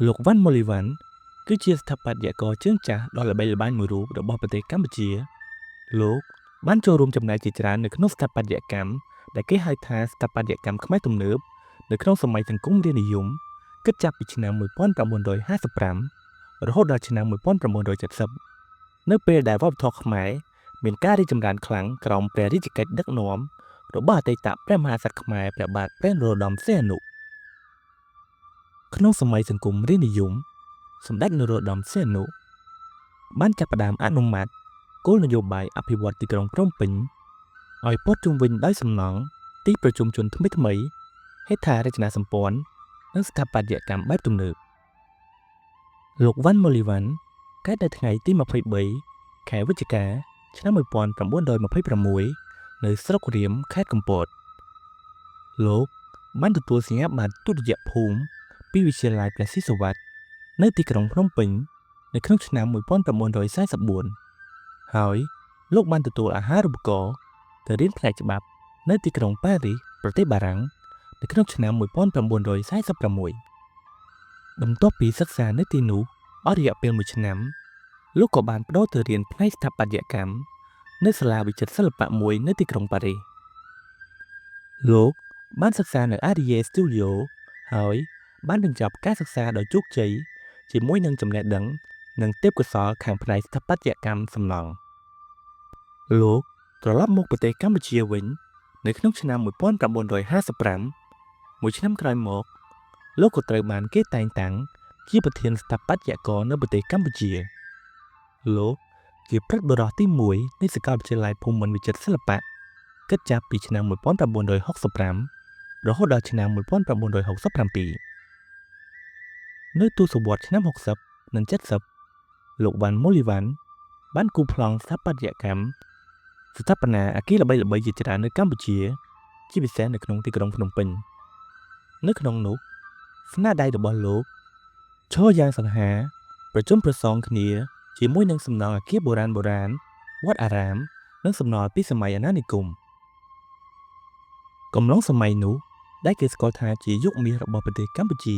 លោកវ៉ាន់ម៉ូលីវ៉ាន់គឺជាស្ថាបត្យករជើងចាស់ដ៏ល្បីល្បាញមួយរូបរបស់ប្រទេសកម្ពុជាលោកបានចូលរួមចំណែកជាច្រើននៅក្នុងស្ថាបត្យកម្មដែលគេហៅថាស្ថាបត្យកម្មខ្មែរទំនើបនៅក្នុងសម័យសង្គមរាស្ត្រនិយមគិតចាប់ពីឆ្នាំ1955រហូតដល់ឆ្នាំ1970នៅពេលដែលវប្បធម៌ខ្មែរមានការរីកចម្រើនខ្លាំងក្រោមព្រះរាជកិច្ចដឹកនាំរបស់អតីតព្រះមហាក្សត្រខ្មែរព្រះបាទព្រះនរោត្តមសីហនុ ក្នុងសម័យសង្គមរាស្ត្រនិយមសម្ដេចនរោត្តមសីហនុបានចាប់ផ្ដើមអនុម័តគោលនយោបាយអភិវឌ្ឍទីក្រុងភ្នំពេញឲ្យព័ទ្ធជុំវិញដោយសំណង់ទីប្រជុំជនថ្មីៗហេដ្ឋារចនាសម្ព័ន្ធនិងស្ថាបត្យកម្មបែបទំនើបលោកវ៉ាន់ម៉ូលីវ៉ាន់កើតនៅថ្ងៃទី23ខែវិច្ឆិកាឆ្នាំ1926នៅស្រុករៀមខេត្តកំពតលោកបានទទួលសញ្ញាបត្រទុតិយភូមិពីវិទ្យាល័យព្រះស៊ីសុវត្ថិនៅទីក្រុងភ្នំពេញនៅក្នុងឆ្នាំ1944ហើយលោកបានទទួលអាហារូបករណ៍ទៅរៀនផ្នែកច្បាប់នៅទីក្រុងប៉ារីសប្រទេសបារាំងនៅក្នុងឆ្នាំ1946បន្ទាប់ពីសិក្សានៅទីនោះអស់រយៈពេល1ឆ្នាំលោកក៏បានប្តូរទៅរៀនផ្នែកស្ថាបត្យកម្មនៅសាលាវិចិត្រសិល្បៈមួយនៅទីក្រុងប៉ារីសលោកបានសិក្សានៅ Atelier Studio ហើយបានបញ្ចប់ការសិក្សាដោយជោគជ័យជាមួយនឹងចំណេះដឹងនិងទេពកោសល្យខាងផ្នែកស្ថាបត្យកម្មសំណង់លោកត្រឡប់មកប្រទេសកម្ពុជាវិញនៅក្នុងឆ្នាំ1955មួយឆ្នាំក្រោយមកលោកក៏ត្រូវបានគេតែងតាំងជាប្រធានស្ថាបត្យករនៅប្រទេសកម្ពុជាលោកជាព្រឹទ្ធបុរសទី1នៃសាកលវិទ្យាល័យភូមិន្ទវិចិត្រសិល្បៈគិតចាប់ពីឆ្នាំ1965រហូតដល់ឆ្នាំ1967នៅទសវត្សរ៍ឆ្នាំ60និង70លោកវ៉ាន់ម៉ូលីវ៉ាន់បានគូរប្លង់ស្ថាបត្យកម្មស្ថាបនាអគារល្បីៗជាច្រើននៅកម្ពុជាជាពិសេសនៅក្នុងទីក្រុងភ្នំពេញនៅក្នុងនោះស្នាដៃរបស់លោកឈរយ៉ាងសង្ហាប្រជុំប្រសងគ្នាជាមួយនឹងសំណង់អគារបុរាណវត្តអារាមនិងសំណល់ពីសម័យអាណានិគមកំឡុងសម័យនោះដែលគេស្គាល់ថាជាយុគមាសរបស់ប្រទេសកម្ពុជា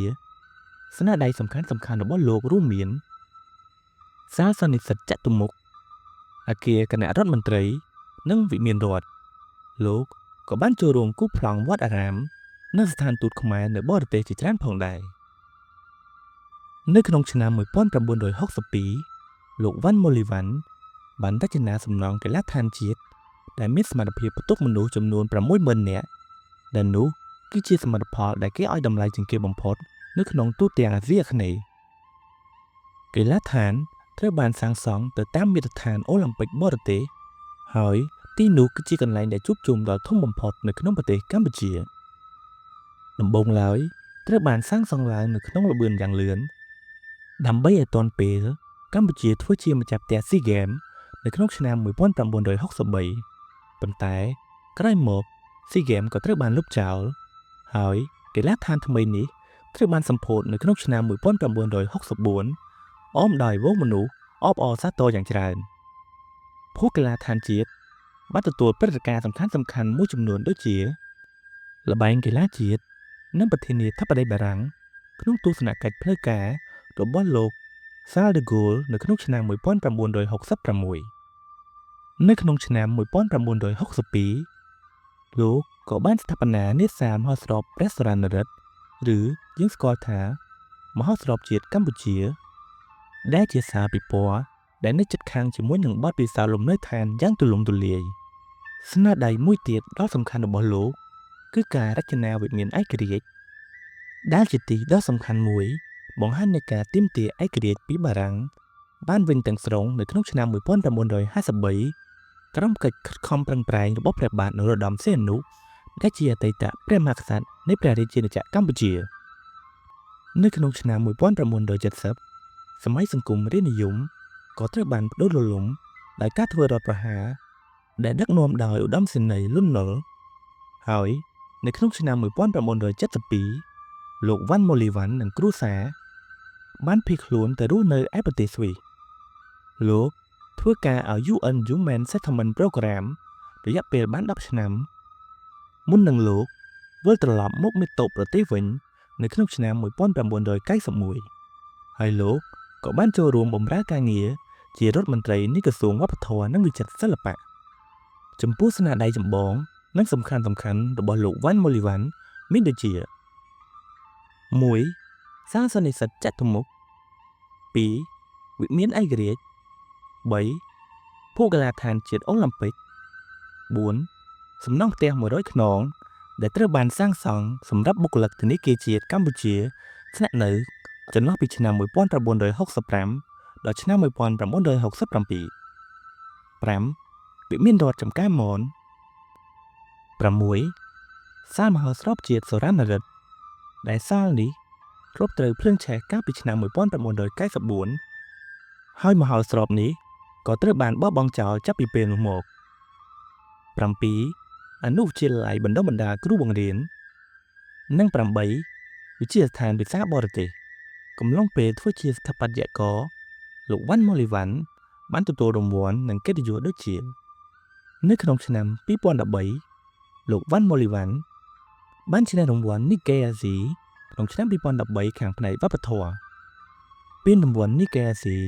ស្នាដៃសំខាន់ៗរបស់លោករួមមានសាលសន្និសីទចតុមុខអគារគណៈរដ្ឋមន្ត្រីនិងវិមានរដ្ឋលោកក៏បានចូលរួមគូរប្លង់វត្តអារាមនិងស្ថានទូតខ្មែរនៅបរទេសជាច្រើនផងដែរនៅក្នុងឆ្នាំ1962លោកវ៉ាន់ម៉ូលីវ៉ាន់បានរចនាសំណង់កីឡដ្ឋានជាតិដែលមានសមត្ថភាពផ្ទុកមនុស្សចំនួន60000នាក់ដែលនោះគឺជាសមិទ្ធផលដែលគេឲ្យតម្លៃជាងគេបំផុតនៅក្នុងទូទាំងអាស៊ីអាគ្នេយ៍កីឡដ្ឋានត្រូវបានសាងសង់ទៅតាមមាត្រដ្ឋានអូឡ িম্প ិកបរទេសហើយទីនោះគឺជាកន្លែងដែលជួបជុំដ៏ធំបំផុតនៅក្នុងប្រទេសកម្ពុជាដំបូងឡើយត្រូវបានសាងសង់ឡើងនៅក្នុងល្បឿនយ៉ាងលឿនដើម្បីឲ្យទាន់ពេលកម្ពុជាធ្វើជាម្ចាស់ផ្ទះស៊ីហ្គេមនៅក្នុងឆ្នាំ1963ប៉ុន្តែក្រោយមកស៊ីហ្គេមក៏ត្រូវបានលុបចោលហើយកីឡដ្ឋានថ្មីនេះត្រូវបានសម្ពោធនៅក្នុងឆ្នាំ1964អមដោយវងមនុស្សអបអរសាទរយ៉ាងច្រើនភូកីឡដ្ឋានជាតិបានទទួលព្រឹត្តិការណ៍សំខាន់ៗមួយចំនួនដូចជាល្បែងកីឡាជាតិនិងប្រធានាធិបតីបារាំងក្នុងទស្សនកិច្ចផ្លូវការរបស់លោកសាលដឺហ្គោលនៅក្នុងឆ្នាំ1966នៅក្នុងឆ្នាំ1962លោកក៏បានស្ថាបនានេសាទមហោស្រពព្រះសុរានរិទ្ធឬយើងស្គាល់ថាមហោស្រពជាតិកម្ពុជាដែលជាសារពិព័រណ៍ដែលនៅជិតខាងជាមួយនឹងបទពិសោធន៍លំនៅឋានយ៉ាងទូលំទូលាយស្នាដៃមួយទៀតដ៏សំខាន់របស់លោកគឺការរចនាវិមានឯករាជ្យដែលជាទីដ៏សំខាន់មួយបង្ហាញនៃការទាមទារឯករាជ្យពីបារាំងបានវិញទាំងស្រុងនៅក្នុងឆ្នាំ1953ក្រោមកិច្ចខិតខំប្រឹងប្រែងរបស់ព្រះបាទនរោត្តមសីហនុដែលជាអតីតព្រះមហាក្សត្រនៃព្រះរាជាណាចក្រកម្ពុជានៅក្នុងឆ្នាំ1970សម័យសង្គមរាស្ត្រនិយមក៏ត្រូវបានផ្ដួលរលំដោយការធ្វើរដ្ឋប្រហារដែលដឹកនាំដោយឧត្តមសេនីយ៍លន់ នល់ហើយនៅក្នុងឆ្នាំ1972លោកវ៉ាន់ម៉ូលីវ៉ាន់និងគ្រួសារបានភៀសខ្លួនទៅរស់នៅឯប្រទេសស្វីសលោកធ្វើការឲ្យ UN Human Settlement Program រយៈពេលបាន10ឆ្នាំមុននឹងលោកវិលត្រឡប់មកមាតុប្រទេសវិញនៅក្នុងឆ្នាំ1991 ហើយលោកក៏បានចូលរួមបម្រើការងារជារដ្ឋមន្ត្រីនៃក្រសួងវប្បធម៌និងវិចិត្រសិល្បៈចំពោះស្នាដៃចម្បងនិងសំខាន់របស់លោកវ៉ាន់ម៉ូលីវ៉ាន់មានដូចជា1សាសនិសិទចតុមុខ2វិមានឯករាជ្យ3ភូកីឡាដ្ឋានជាតិអូឡ িম্প ពិក4សំណង់ផ្ទះ100ខ្នងដែលត្រូវបានសាងសង់សម្រាប់បុគ្គលិកធនាគារជាតិកម្ពុជាស្នាក់នៅចន្លោះពីឆ្នាំ1965ដល់ឆ្នាំ1967 5វិមានរដ្ឋចំការមន6សាលមហោស្រពជាតិសុរានរិទ្ធដែលសាលនេះធ្លាប់ត្រូវភ្លើងឆេះកាលពីឆ្នាំ1994ហើយមហោស្រពនេះក៏ត្រូវបានបោះបង់ចោលចាប់ពីពេលនោះមក7អនុវិទ្យាល័យបណ្ដុះបណ្ដាលគ្រូបង្រៀននិង8វិទ្យាស្ថានភាសាបរទេសកំឡុងពេលធ្វើជាស្ថាបត្យករលោកវ៉ាន់ម៉ូលីវ៉ាន់បានទទួលរង្វាន់និងកិត្តិយសដូចជានៅក្នុងឆ្នាំ2013លោកវ៉ាន់ម៉ូលីវ៉ាន់បានឈ្នះរង្វាន់ Nikkei Asia ក្នុងឆ្នាំ2013ខាងផ្នែកវប្បធម៌ពានរង្វាន់ Nikkei Asia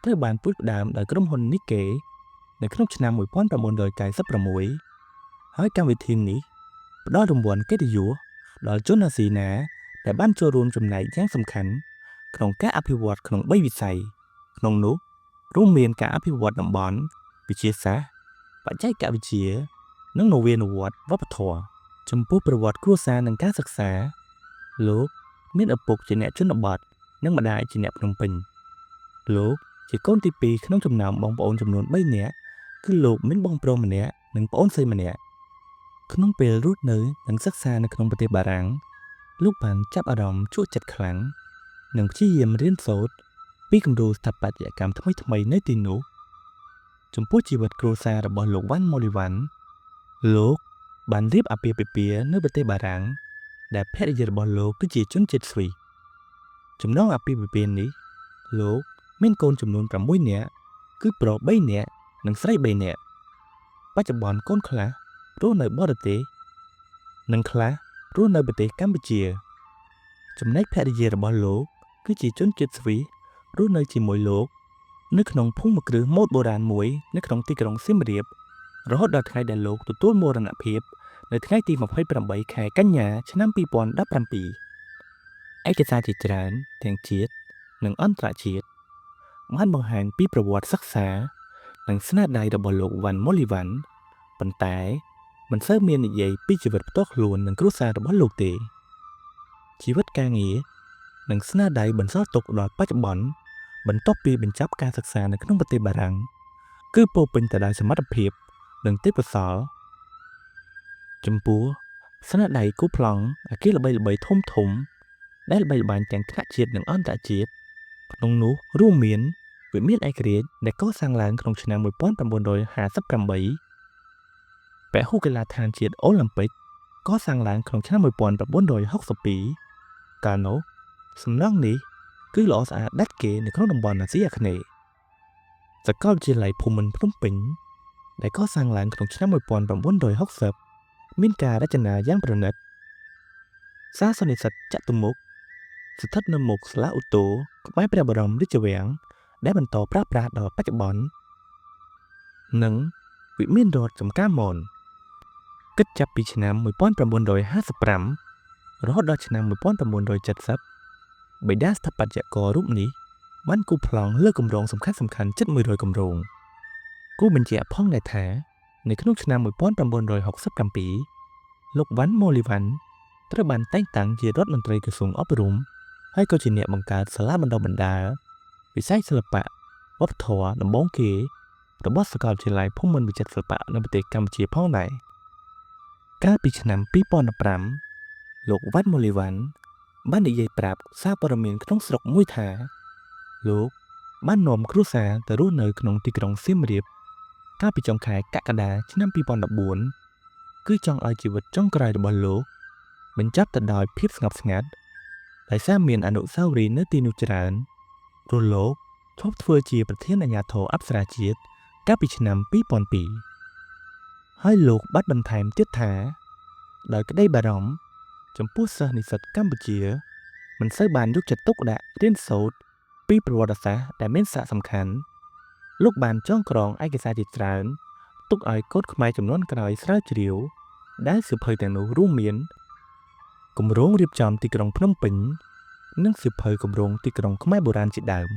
ត្រូវបានផ្ដួចផ្ដើមដោយក្រុមហ៊ុន Nikkei នៅក្នុងឆ្នាំ1996ហើយកម្មវិធីនេះផ្ដល់រង្វាន់កិត្តិយសដល់ជនអាស៊ីណាដែលបានចូលរួមចំណែកយ៉ាងសំខាន់ក្នុងការអភិវឌ្ឍក្នុង3វិស័យក្នុងនោះរួមមានការអភិវឌ្ឍតំបន់វិទ្យាសាស្ត្របច្ចេកវិទ្យានិងនវានុវត្តន៍វប្បធម៌ចំពោះប្រវត្តិគ្រួសារនិងការសិក្សាលោកមានឪពុកជាអ្នកជនបទនិងម្ដាយជាអ្នកភ្នំពេញលោកជាកូនទី2ក្នុងចំណោមបងប្អូនចំនួន3នាក់គឺលោកមានបងប្រុសម្នាក់និងប្អូនស្រីម្នាក់ក្នុងពេលរស់នៅនិងសិក្សានៅក្នុងប្រទេសបារាំងលោកបានចាប់អារម្មណ៍ជក់ចិត្តខ្លាំងនិងព្យាយាមរៀនសូត្រពីគំរូស្ថាបត្យកម្មថ្មីៗនៅទីនោះចំពោះជីវិតគ្រួសាររបស់លោកវ៉ាន់ម៉ូលីវ៉ាន់លោកបានរៀបអាពាហ៍ពិពាហ៍នៅប្រទេសបារាំងដែលភរិយារបស់លោកគឺជាជនជាតិស្វីសចំណងអាពាហ៍ពិពាហ៍នេះលោកមានកូនចំនួន6នាក់គឺប្រុស3នាក់និងស្រី3នាក់បច្ចុប្បន្នកូនខ្លះរស់នៅបរទេសនិងខ្លះរស់នៅប្រទេសកម្ពុជាចំណែកភរិយារបស់លោកគឺជាជនជាតិស្វីសរស់នៅជាមួយលោកនៅក្នុងភូមិគ្រឹះម៉ូដបុរាណមួយនៅក្នុងទីក្រុងសៀមរាបរហូតដល់ថ្ងៃដែលលោកទទួលមរណភាពនៅថ្ងៃទី28ខែកញ្ញាឆ្នាំ2017ឯកសារជាច្រើនទាំងជាតិនិងអន្តរជាតិបានបង្ហាញពីប្រវត្តិសិក្សានិងស្នាដៃរបស់លោកវ៉ាន់ម៉ូលីវ៉ាន់ប៉ុន្តែមិនសូវមាននិយាយពីជីវិតផ្ទាល់ខ្លួននិងគ្រួសាររបស់លោកទេជីវិតការងារនិងស្នាដៃបន្សល់ទុកដល់បច្ចុប្បន្នបន្ទាប់ពីបញ្ចប់ការសិក្សានៅក្នុងប្រទេសបារាំងគឺពោរពេញទៅដោយសមត្ថភាពនិងទេពកោសល្យចំពោះស្នាដៃគូប្លង់អគារល្បីៗធំដែលល្បីល្បាញទាំងថ្នាក់ជាតិនិងអន្តរជាតិក្នុងនោះរួមមានវិមានឯករាជ្យដែលកសាងឡើងក្នុងឆ្នាំ1958ពហុកីឡដ្ឋានជាតិអូឡ িম্প ពិកកសាងឡើងក្នុងឆ្នាំ1962កាលនោះសំណង់នេះគឺល្អស្អាតដាច់គេនៅក្នុងតំបន់អាស៊ីអាគ្នេយ៍សាកលវិទ្យាល័យភូមិន្ទភ្នំពេញដែលកសាងឡើងក្នុងឆ្នាំ1960មានការរចនាយ៉ាងប្រណិតសាសនិសិទចតុមុខស្ថិតនៅមុខសាលាឧទ្ធរក្បែរព្រះបរមរាជវាំងដែលបន្តប្រើប្រាស់ដល់បច្ចុប្បន្ននិងវិមានរដ្ឋចំការមនគិតចាប់ពីឆ្នាំ1955រហូតដល់ឆ្នាំ1970បិតាស្ថាបត្យកររូបនេះបានគូសប្លង់លើគម្រោងសំខាន់ជិត100គម្រោងគូបញ្ជាក់ផងដែរថានៅក្នុងឆ្នាំ1967លោកវ៉ាន់ម៉ូលីវ៉ាន់ត្រូវបានតែងតាំងជារដ្ឋមន្ត្រីក្រសួងអប់រំហើយក៏ជាអ្នកបង្កើតសាលាបណ្ដុះបណ្ដាលវិស័យសិល្បៈវប្បធម៌ដំបូងគេរបស់សាកលវិទ្យាល័យភូមិន្ទវិចិត្រសិល្បៈនៅប្រទេសកម្ពុជាផងដែរកាលពីឆ្នាំ2015លោកវ៉ាន់ម៉ូលីវ៉ាន់បាននិយាយប្រាប់សារព័ត៌មានក្នុងស្រុកមួយថាលោកបាននាំគ្រួសារទៅរស់នៅក្នុងទីក្រុងសៀមរាបកាលពីចុងខែកក្កដាឆ្នាំ2014គឺចង់ឲ្យជីវិតចុងក្រោយរបស់លោកបញ្ចប់ទៅដោយភាពស្ងប់ស្ងាត់ដោយសារមានអនុស្សាវរីយ៍នៅទីនោះច្រើនព្រោះលោកធ្លាប់ធ្វើជាប្រធានអាជ្ញាធរអប្សរាជាតិកាលពីឆ្នាំ2002ហើយលោកបានបន្ថែមទៀតថាដោយក្តីបារម្ភចំពោះសិស្សនិស្សិតកម្ពុជាមិនសូវបានយកចិត្តទុកដាក់រៀនសូត្រ ពីប្រវត្តិសាស្ត្រដែលមានសារៈសំខាន់លោកបានចងក្រងឯកសារជាច្រើនទុកឲ្យកូនខ្មែរចំនួនក្រោយស្រាវជ្រាវដែលសៀវភៅទាំងនោះរួមមានគម្រោងរៀបចំទីក្រុងភ្នំពេញនិងសៀវភៅគម្រោងទីក្រុងខ្មែរបុរាណជាដើម